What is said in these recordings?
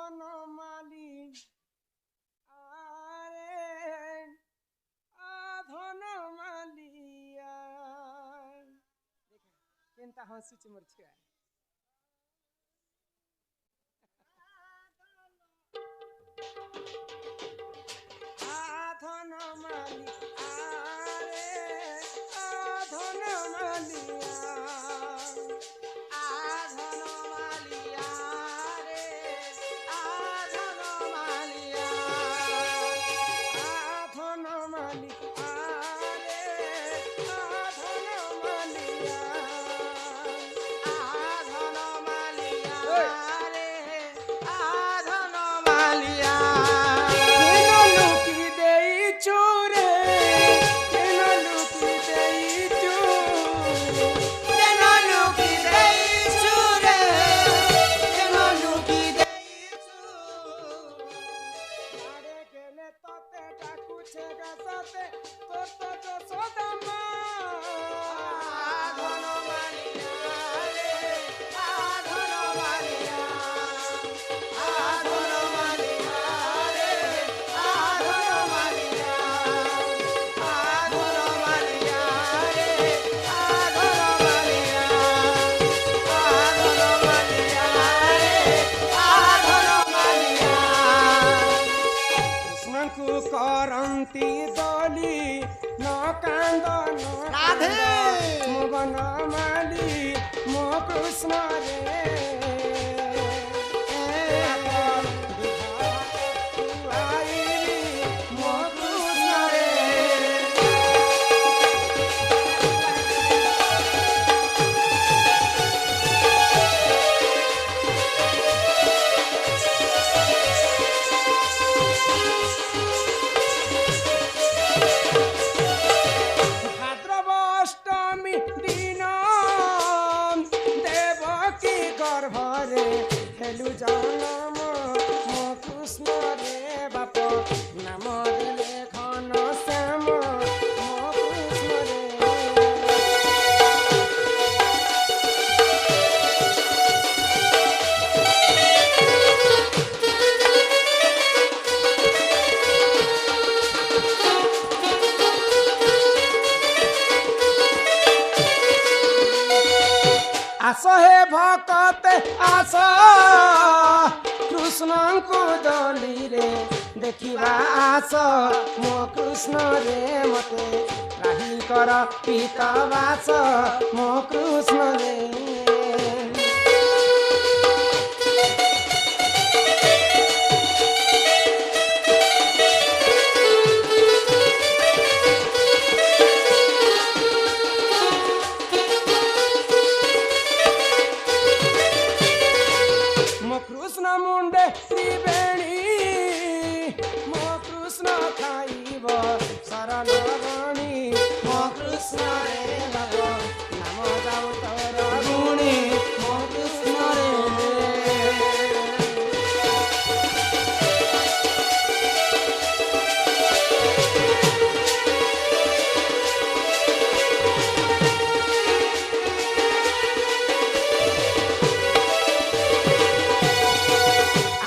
ধন মালি আরে ধন মালিয়া কেনতা হসুছি মোর ছুয়া ধন মালি আরে ধন মালিয়া ধন মালিয়া রে ধন মালিয়া ধন মালি আরে ধন মালিয়া ধন মালিয়া রে ধন মালিয়া কেন লুকি দেইছু রে কেন লুকি দেইছু কেন লুকি দেইছু রে কেন লুকি দেইছু আরে গেলে তোতে ডাকুছে গাছতে তোর তো যশোদামা ধন মালিয়া রে ধন মালিয়া ধন মালিয়া রে ধন মালিয়া ধন মালিয়া রে ধন মালিয়া ধন মালিয়া রে ধন মালিয়া কৃষ্ণଙ୍କୁ କରନ୍ତି ଦଲି ନ କାନ୍ଦ ନ ରାଧେ ମୋ ବନ ମାଲି ମୋ କୃଷ୍ଣ ରେ ମୋ କୃଷ୍ଣ ରେ ভাদ্রব অষ্টমী দিন দেবকী গর্ভরে হেলু জনম মো কৃষ্ণ রে বাপ নাম দেলে ঘন শ্যাম মো কৃষ্ণ রে আস হে ভকতে আস কৃষ্ণଙ୍କୁ দলিরে দেখিবা আস মো কৃষ্ণ রে মতে রাহি কর পিতবাস মো কৃষ্ণ রে ମୋ କୃଷ୍ଣ ମୁଣ୍ଡେ ତ୍ରିବେଣୀ ମୋ କୃଷ୍ଣ ଖାଇବ ଶରଣ ଗଣି ମୋ କୃଷ୍ଣ ରେ ବାବ ନାମ ଯାଉ ତୋର ଗୁଣି ମୋ କୃଷ୍ଣ ରେ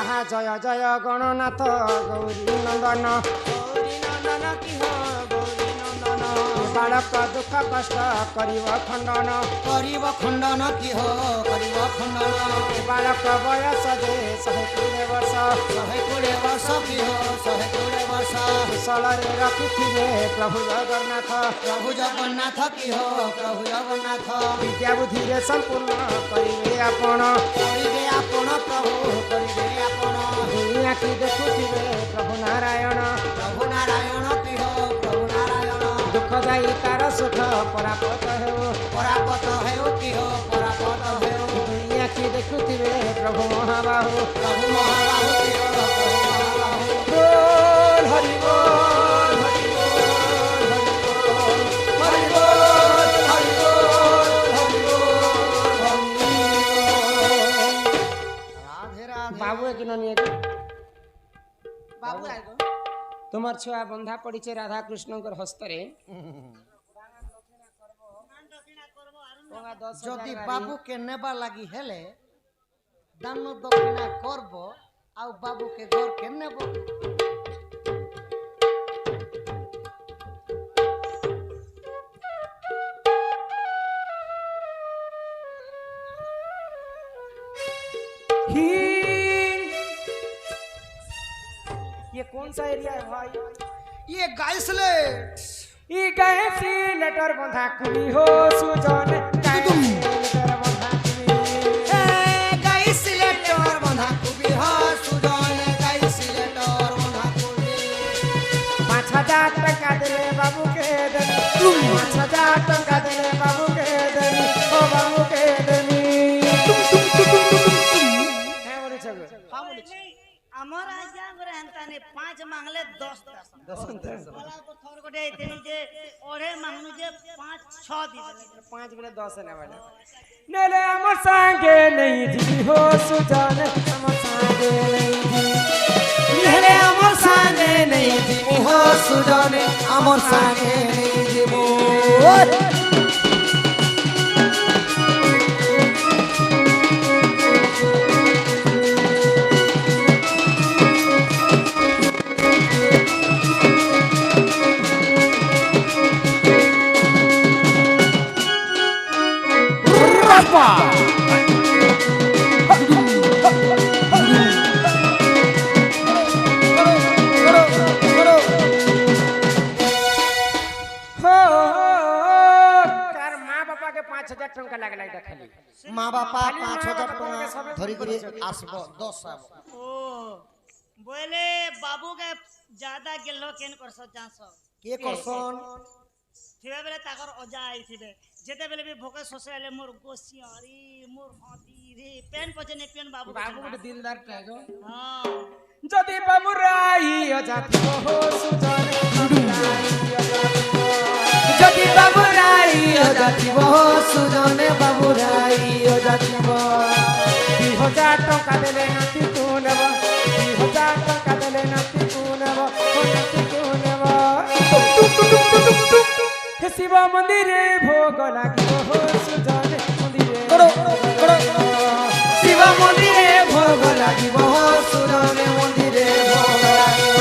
আহা জয় জয় গণনাথ গৌরী নন্দন কি হ গৌরী নন্দন বালক দুঃখ কষ্ট করিব খণ্ডন কি হ করিব খণ্ডন বালক বয়স যে 120 ବର୍ଷ কি হ 120 ବର୍ଷ কুশଳରେ ରଖିଥିବେ ପ୍ରଭୁ ଜଗନ୍ନାଥ କି ହ ପ୍ରଭୁ ଜଗନ୍ନାଥ ବିଦ୍ୟା ବୁଦ୍ଧିରେ ସମ୍ପୂର୍ଣ୍ଣ କରିବେ ଆପଣ ପ୍ରଭୁ କରିବେ ଆପଣ ଦୁନିଆ କି ଦେଖୁଥିବେ ପ୍ରଭୁ ନାରାୟଣ କି ହ ପ୍ରଭୁ ନାରାୟଣ ଦୁଃଖ ଯାଇ ତାର ସୁଖ ପରାପତ ହେଉ କି ହ ପରାପତ ହେଉ ଦୁନିଆ କି ଦେଖୁଥିବେ ପ୍ରଭୁ ମହାବାହୁ କି ହ ପ୍ରଭୁ ମହାବାହୁ ବୋଲ ହରି ବୋଲ ହରି ବୋଲ ହରି ବୋଲ ହରି ବୋଲ ହରି ବୋଲ ହରି ବୋଲ রাধে রাধে বাবু কিন নিয়ে বাবু আইগো তোমার ছুয়া বন্ধা পড়িছে রাধা কৃষ্ণঙ্কর হস্তরে যদি বাবুকে নেবা লাগি হেলে দান দক্ষিণা করব आउ बाबू के घर के नेबो ये कौन सा एरिया है भाई? ये गाइसलेट ई गए सी लेटर बंधा कुली हो सुजन लेटर बंधा कुली गाइसलेट और बंधा कुबी हो सुजन गाइसलेट और बंधा कुबी 5,000 टका देले बाबू के देनी 5,000 टका देले बाबू के देनी ओ बाबू के देनी है बोले छगो हां बोले छी আমার আজ্ঞা করে হেনতানে 5 মাংলে 10 বলা তো থর কোটে তেনি যে ওরে মাংনু যে 5 6 দিবে 5 बोले 10 है वाला नेले हमर संगे नहीं जी हो सुजन हमर संगे नहीं जी नेले हमर संगे नहीं जी हो सुजन हमर संगे नहीं जीबो टंका लागला এটা খালি মা বাবা 5,000 টাকা ধরি করে আসবো 10 আবো ও বলে বাবু কে ज्यादा গেলো কেন করছ জানছ কে করছন থিবে বেলে তাকর অজা আইথিবে যেতে বেলে বি ভোকে সোসাইলে মোর গোসিয়ারি মোর হাতি রে পেন পছনে পেন বাবু বাবু বড় দিলদার টাগো হ্যাঁ যদি বাবু রাই অজাতি হো সুজন যদি বাবু রাই অজাতি হো সুজন বাবু রাই অজাতি হো 2,000 টাকা দেলে নাতি তু নেব 2,000 টাকা দেলে নাতি তু নেব ও নাতি তু নেব হে শিব মন্দিরে ভোগ লাগিব হো সুজন মন্দিরে করো করো শিব মন্দিরে ভোগ লাগিব হো সুজন মন্দিরে ভোগ লাগিব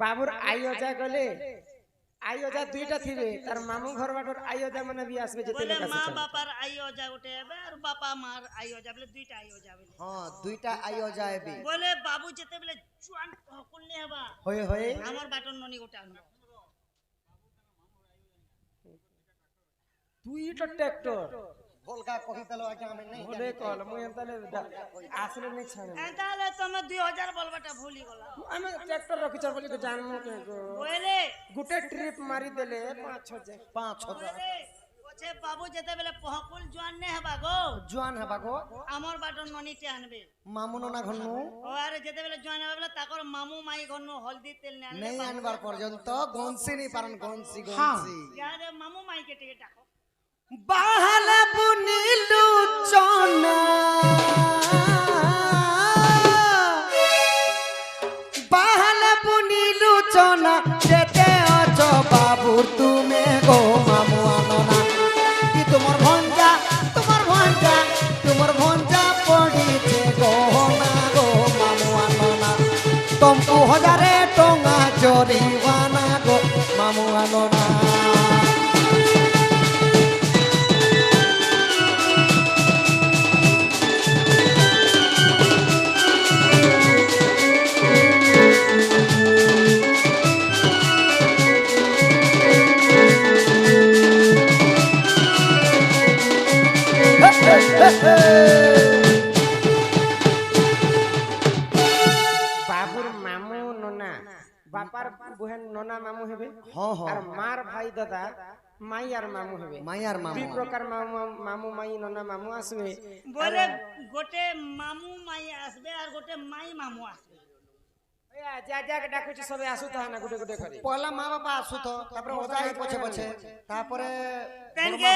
বাবুর আইওজা গলে আইওজা দুইটা থিবে তার মামু ঘর বাটর আইওজা মানে বি আসবে যেতে বলে লেখা মা আছে বাবার আইওজা উঠে হবে আর বাবা মার আইওজা বলে দুইটা আইওজা বলে হ্যাঁ দুইটা আইওজা হবে বলে বাবু যেতে বলে জুয়ান হকুল নে হবা হয়ে হয়ে আমার বাটন ননি ওটা আনবো দুইটা ট্রাক্টর ভলকা কহি দেলো আগে আমি নাই বলে কল মুই এন্তালে আসলে নি ছাড়ে তাহলে তুমি 2000 বলবাটা ভুলি গলা আমি ট্রাক্টর রখিছ বলি তো জানমু কে গো বলে গুটে ট্রিপ মারি দেলে 5,000 5,000 ওছে বাবু যেতে বলে হকুল জুয়ান নে হবা গো জোয়ান হবা গো আমার বাটন ননিতে আনবে মামু ননা ঘন্নু ও আরে যেতে বলে জুয়ান হবে বলে তাকর মামু মাই ঘন্নু হলদি তেল নে আনবে নেই আনবার পর্যন্ত গনসি নি পারন গনসি হ্যাঁ। গনসি ইয়ারে মামু মাই কে টিকে ডাকো বাহালা বুনিলু চনা বাহালা বুনিলু চনা যেতে অছ বাবু তুমি গো মামু আননা কি তোমার ভঞ্জা পড়িছে গো না গো মামু আননা তমকু 1000 টঙ্কা জরিমানা গো মামু আননা বাবুর মামু ননা বাপার বুহেন ননা মামু হেবে হ্যাঁ আর হ্যাঁ মার ভাই দাদা মাই আর মামু হবে মাই আর দুই মামু প্রকার মামু মাই ননা মামু আসবে বলে গোটে মামু মাই আসবে আর গোটে মাই মামু আসবে যা যা ডাকুছি সবে আসু তা না গুটে গুটে করে পয়লা মা বাবা আসু তো তারপরে ওজা আই পছে পছে তারপরে তেনকে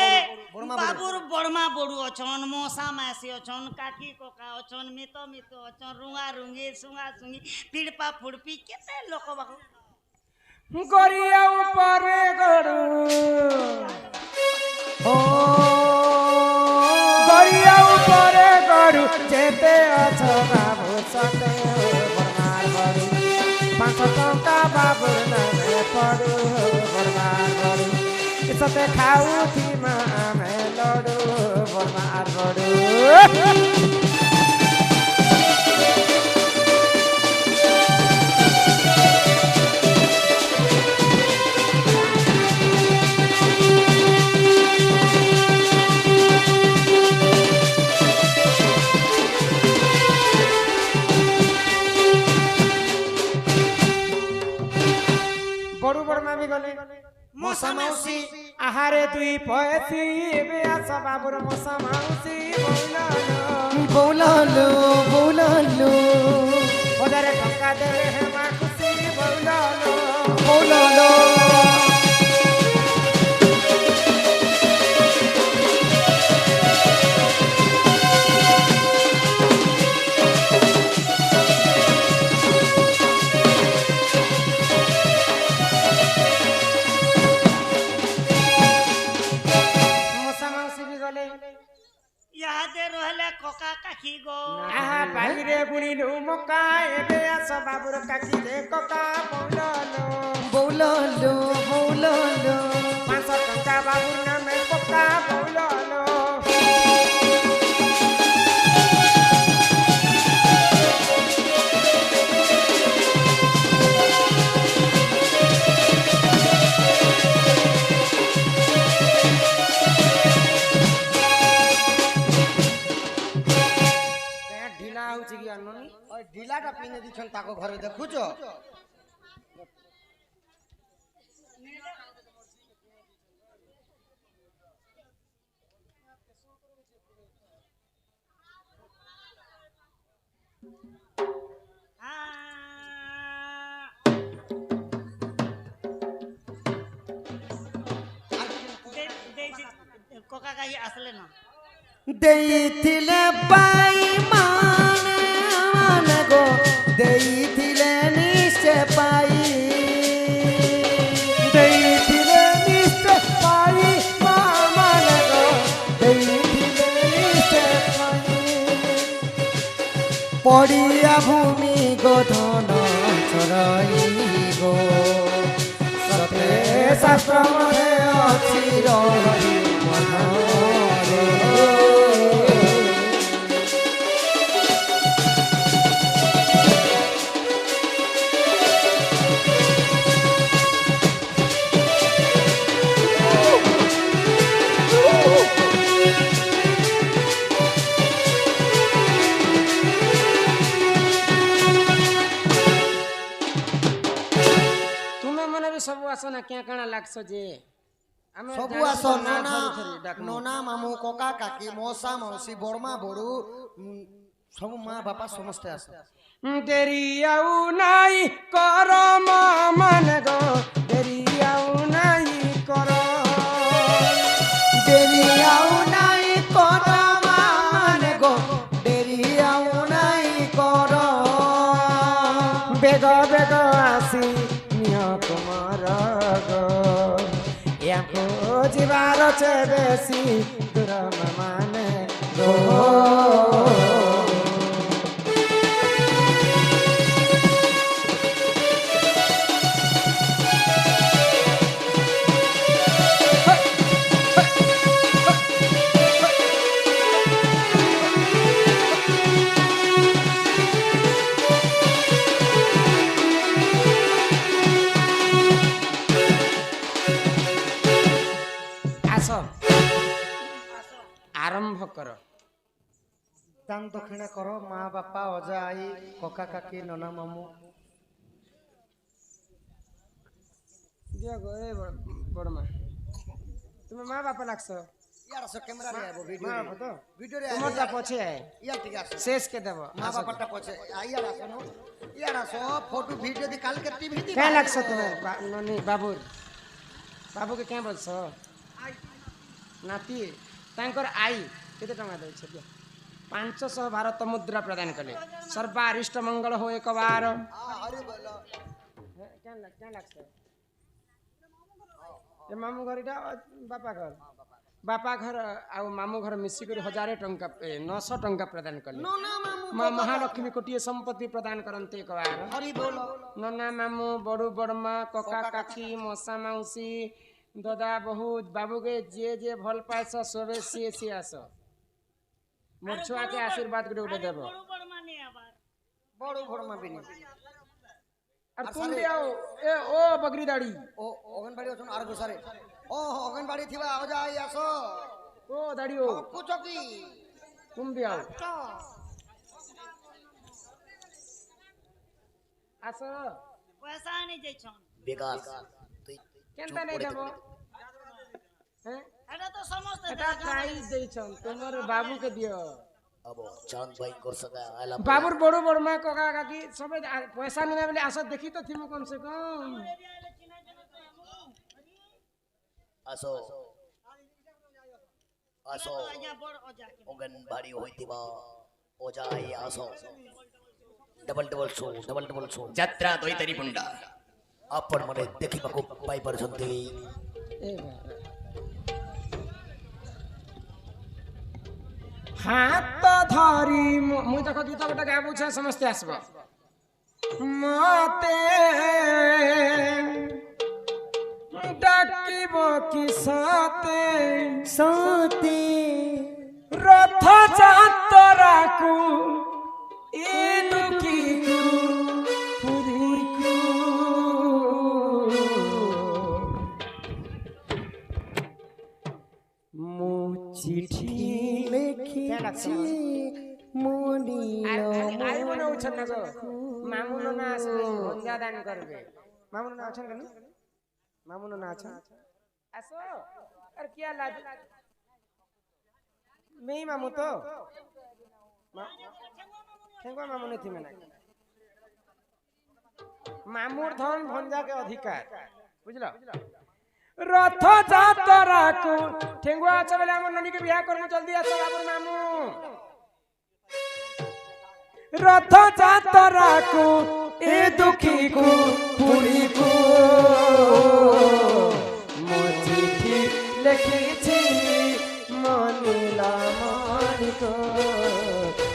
বড়মা বাবুর বড়মা বড়ু অছন মশা মাসি অছন কাকি ককা অছন মিত মিত অছন রুঙা রুঙি সুঙা সুঙি পিড়পা ফুড়পি কেতে লোক বাকু গড়িয়া উপরে গড়ু ও গড়িয়া উপরে গড়ু যেতে অছ বাবু সতে বরমার বড়ু 500 টঙ্কা বাবুর নামে পড়ু বরমার বড়ু সতে খাউথি মা আমি লড়ু বরমার বড়ু বড়ু বড়মা বি গলে মশা মাসি আহারে তুই পয়সি এবে আস বাবুর মশা মাউসি বৌলালো বৌলালো 1000 টঙ্কা দেলে হেমা খুশি বৌলালো বৌলালো মশা মাউসি বি গলে ইয়াদে রহলে ককা কাকি গো আহা বাড়িরে বুড়িলু মকা এবে আস বাবুর কাকি রে ককা বৌলালো বৌলালো বৌলালো 500 টঙ্কা বাবুর নামে পক্কা বৌলালো ঢিলা হচ্ছে কি আননি ওই ঢিলাটা পিনে দিছন তাকো ঘরে দেখুছ ককা কাকি আসলে না ଦେଇଥିଲେ ପାଇ ମାନ ଗো ଦେଇଥିଲେ ନିଶ୍ଚୟ ପାଇ ଦେଇଥିଲେ ନିଶ୍ଚୟ ପାଇ ମାନେ ଗো ଦେଇଥିଲେ ନିଶ୍ଚୟ ପାଇ ପଡ଼ିଆ ଭୂମି ଗୋଧନ ଚରାଇ ଗୋ ସତେ ଶାସ୍ତ୍ର ମନେ ଅଛି ରହି ମନରେ ତୁମେ ମାନେ ବି ସବୁ ଆସ ନା କିଆ କାଣା ଲାଗଛ ଯେ ଆମେ ସବୁ ଆସ ନନା ନନା ମାମୁ କକା କାକି ମଉସା ମାଉସୀ ବଡ଼ମା ବଡ଼ୁ ସବୁ ମା ବାପା ସମସ୍ତେ ଆସ ଡେରି ଆଉ ନାଇଁ କର ମାନେ ଗো ଡେରି ଆଉ ନାଇଁ କର ଡେରି ଆଉ ନାଇଁ କର ମାନେ ଗো ଡେରି ଆଉ ନାଇଁ କର ବେଗ ବେଗ ଆସି ନିଅ ତୁମର ଗো ୟାଙ୍କୁ ଯିବାର ଅଛି ବେଶୀ ଦୂର ମାନେ ଗো ଆସ ଆରମ୍ଭ କର ଦାନ ଦକ୍ଷିଣା କର ମା ବାପା ଅଜା ଆଈ କକା କାକି ନନା ମାମୁ ଦିଅ ଗো ଏ ବଡ଼ ମା তুমি মা বাপা লাগছো ইয়ার আসো ক্যামেরা রে আইবো ভিডিও মা রে বাপা তো ভিডিও রে তোমারটা পছে আয় ইয়ার ঠিক আছে শেষ কে দেব মা বাবাটা পছে ইয়ার আসো নো ইয়ার আসো ফটো ভিডিও দি কালকে টিভি দি কে লাগছো তুমি ননি বাবুর বাবুকে কে বলছো নাতি ତାଙ୍କର ଆଇ କେତେ ଟଙ୍କା ଦେଉଛି ଦିଅ 500 ଭାରତ ମୁଦ୍ରା ପ୍ରଦାନ କଲେ ସର୍ବାରିଷ୍ଟ ମଙ୍ଗଳ ହୋ ଏକ ବାର আরে বলো কেন লাগছে ଏ ମାମୁଁ ଘରଟା ବାପା ଘର ଆଉ ମାମୁଁ ଘର ମିଶିକରି 1000 ଟଙ୍କା 900 ଟଙ୍କା ପ୍ରଦାନ କଲେ ନନା ମାମୁ ମା ମହାଲକ୍ଷ୍ମୀ କୋଟିଏ ସମ୍ପତ୍ତି ପ୍ରଦାନ କରନ୍ତି ଏକ ବାର ହରି ବୋଲ ନନା ମାମୁଁ ବଡୁ ବଡମା କକା କାକି ମଶା ମାଉସୀ দাদা বহুত বাবুকে যে ভাল পাইছ সবে সিয়ে আস মোর ছুয়াকে আশীর্বাদ করে উঠে দেব বড় বড় মানে আবার বড় বড় মা বিনি আর তুমি আও এ ও বগরি দাড়ি ও অঙ্গনবাড়ি আছেন আর গোসারে ও অঙ্গনবাড়ি থিবা আও যাই আসো ও দাড়ি ও কুচকি তুমি আও আস পয়সা আনি যাইছন বিকাশ তুই কেনতা নাই দেব হ্যাঁ এটা তো সমস্ত এটা প্রাইজ দেইছন তোমার বাবুকে দিও अब चांद भाई कर सका आला বাবুর বড় বড় মা ককা কাকি সবাই পয়সা নিবে বলে আস দেখি তো থিমু কম সে কম आसो आसो বড় অজা ओगन भारी होइतिबा ओजाई आसो डबल शो যাত্রা দৈতারি পুন্ডা আপন মনে দেখিବାକୁ পাই পারছন্তি এ বাবা হাত ধরি মুই দেখো গীত গোটা গাবুছে সমস্তে আসব মতে ডাকিব কি সাথে সাথে রথ যাত্রাকু ইনুকি পুরীকু মু চিঠি লেখিছি মনিলো আই মনে উঠছেন না গো মামুন না আসবে ভঞ্জা দান করবে মামুন না আছেন কেন মামুন না আছেন আসো আর কি লাজ মেই মামু তো ঠেঙ্গুয়া মামু নেই থিমে না মামুর ধন ভঞ্জাকে অধিকার বুঝলো রথ যাত্রাকু ঠেঙ্গুয়া আছে বলে আমার ননীকে বিয়া করবো জলদি আসো বাবুর মামু রথ যাত্রাকু এ দুঃখীকু পুরীকু মো চিঠি লেখিছি মনিলা মানিক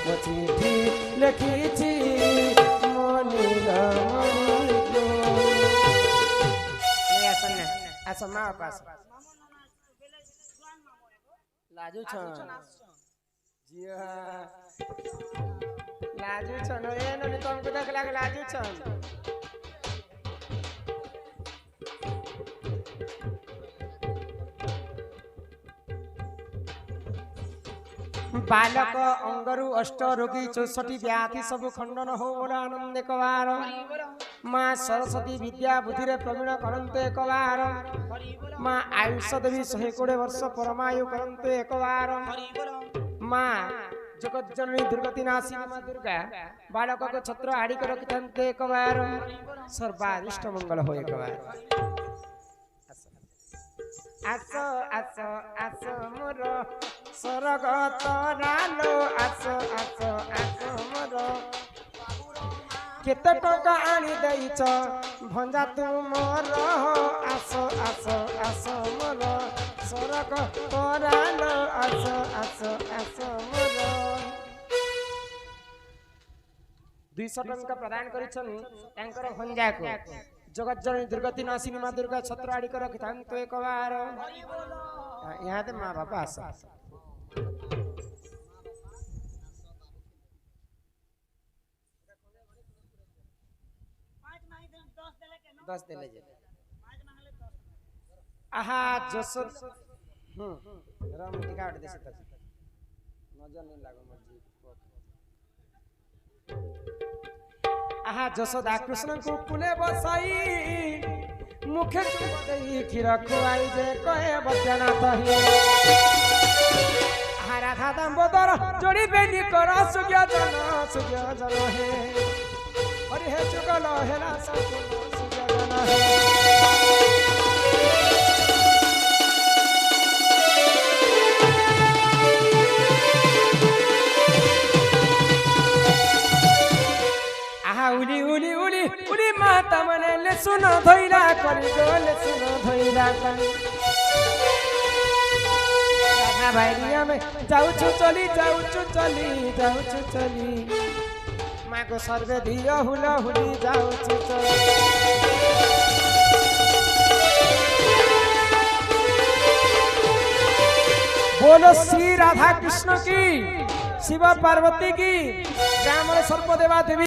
মো চিঠি লেখিছি মনিলা মানিক আসেন না আসো মা বাপা আসো লাজু ছন জিয়া লাজু ছন এ ননি তোমাকে দেখলা লাজু ছন बालक अंगरु अष्ट रोगी 64 व्याधि सब खंडन हो बोला आनंद एकबार माँ सरस्वती विद्या बुद्धि प्रवीण करते एकबार माँ आयुष देवी 120 वर्ष परमायु करते एकबार माँ जगत जननी दुर्गति नाशिनी माँ दुर्गा बालक को छत्र आड़िक रखिते एकबार सर्वारिष्ट मंगल हो एकबार आसो आसो आसो मोर सरगत रालो आसो आसो आसो मोर केते टका आनी देइछ भंजा तुमर आसो आसो आसो मोर सरगत रालो आसो आसो आसो मोर 200 टଙ୍କା प्रदान करिछन तांकर भंजा को जगत जननी दुर्गति नाशिनी माँ दुर्गा छत्र आड़िक रखिथान्तो एक बार यहाँ तो माँ बापा आस दस दे ले आहा जसोद राम टीका उठ देसे तक नजर नहीं लागो मर्जी आहा जसोदा कृष्ण को कुले बसाई मुखे चुप देई खीर खुआई जे कहे बद्यनाथ ही राधा दामोदर जोड़ी बेनी कर सुज्ञ जन हे हरि हे जुगल हेला सकुल सुज्ञ जन हे उली उली उली उली माता मने ले सुन धैरा करी गोले सुन धैरा करी राधा भाइरिया में जाउछु चली माँ को सर्वे दियो हुला हुली जाउछु चली बोलो श्री राधा कृष्ण की शिव पार्वती की ब्राह्मण सर्पदेवा देवी